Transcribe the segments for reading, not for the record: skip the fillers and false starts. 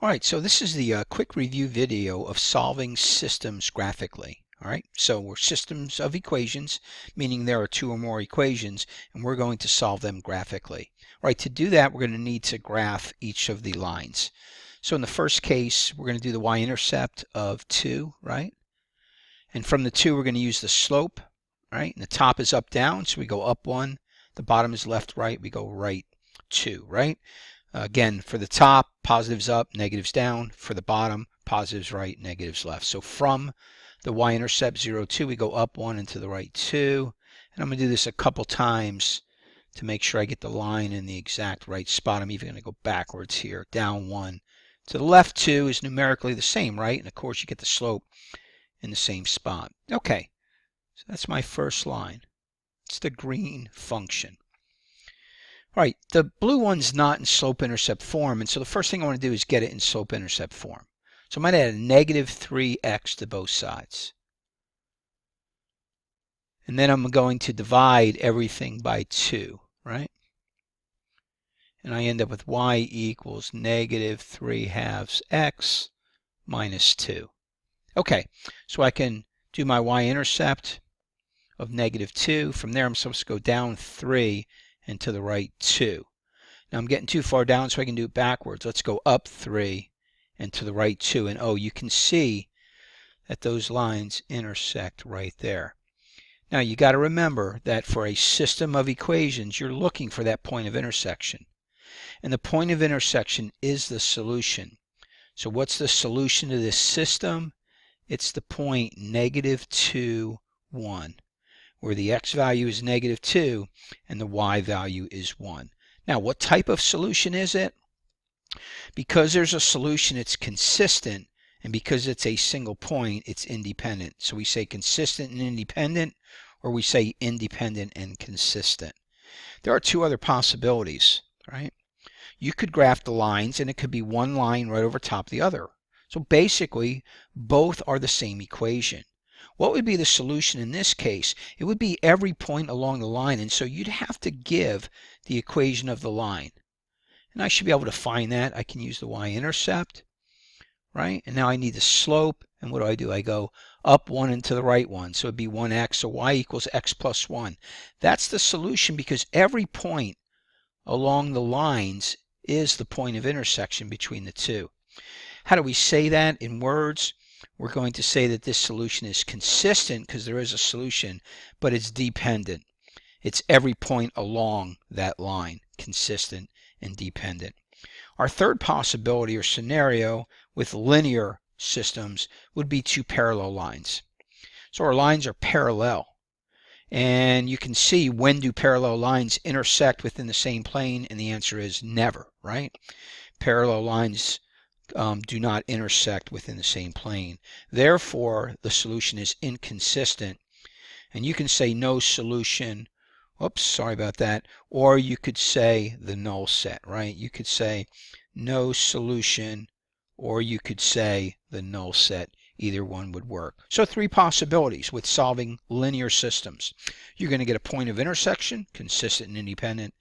All right, so this is the quick review video of solving systems graphically. All right, so we're systems of equations, meaning there are two or more equations, and we're going to solve them graphically. All right, to do that, we're going to need to graph each of the lines. So in the first case, we're going to do the y-intercept of 2, right? And from the 2, we're going to use the slope, right? And the top is up, down, so we go up 1. The bottom is left, right. We go right 2, right? Again, for the top, positives up, negatives down. For the bottom, positives right, negatives left. So from the y-intercept 0, 2, we go up 1 and to the right 2. And I'm going to do this a couple times to make sure I get the line in the exact right spot. I'm even going to go backwards here. Down 1. To the left 2 is numerically the same, right? And of course, you get the slope in the same spot. Okay, so that's my first line. It's the green function. All right, the blue one's not in slope-intercept form, and so the first thing I want to do is get it in slope-intercept form. So I'm going to add a negative 3x to both sides. And then I'm going to divide everything by 2, right? And I end up with y equals negative 3/2 x minus 2. Okay, so I can do my y-intercept of negative 2. From there, I'm supposed to go down 3 and to the right 2. Now I'm getting too far down, so I can do it backwards. Let's go up 3 and to the right 2. And oh, you can see that those lines intersect right there. Now you got to remember that for a system of equations, you're looking for that point of intersection. And the point of intersection is the solution. So what's the solution to this system? It's the point negative 2, 1, where the x value is negative 2 and the y value is 1. Now, what type of solution is it? Because there's a solution, it's consistent, and because it's a single point, it's independent. So we say consistent and independent, or we say independent and consistent. There are two other possibilities, right? You could graph the lines, and it could be one line right over top of the other. So basically, both are the same equation. What would be the solution in this case? It would be every point along the line, and so you'd have to give the equation of the line. And I should be able to find that. I can use the y-intercept, right? And now I need the slope, and what do? I go up 1 and to the right 1, so it'd be 1x, so y equals x plus 1. That's the solution because every point along the lines is the point of intersection between the two. How do we say that in words? We're going to say that this solution is consistent because there is a solution, but it's dependent. It's every point along that line, consistent and dependent. Our third possibility or scenario with linear systems would be two parallel lines. So our lines are parallel. And you can see, when do parallel lines intersect within the same plane? And the answer is never, right? Parallel lines do not intersect within the same plane. Therefore, the solution is inconsistent. And you can say no solution. Oops, sorry about that. Or you could say the null set, right? You could say no solution, or you could say the null set. Either one would work. So three possibilities with solving linear systems. You're going to get a point of intersection, consistent and independent.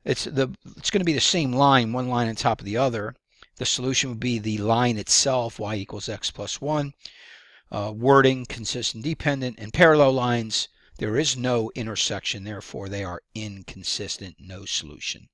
It's going to be the same line, one line on top of the other. The solution would be the line itself, y equals x plus 1. Wording, consistent, dependent, and parallel lines, there is no intersection, therefore they are inconsistent, no solution.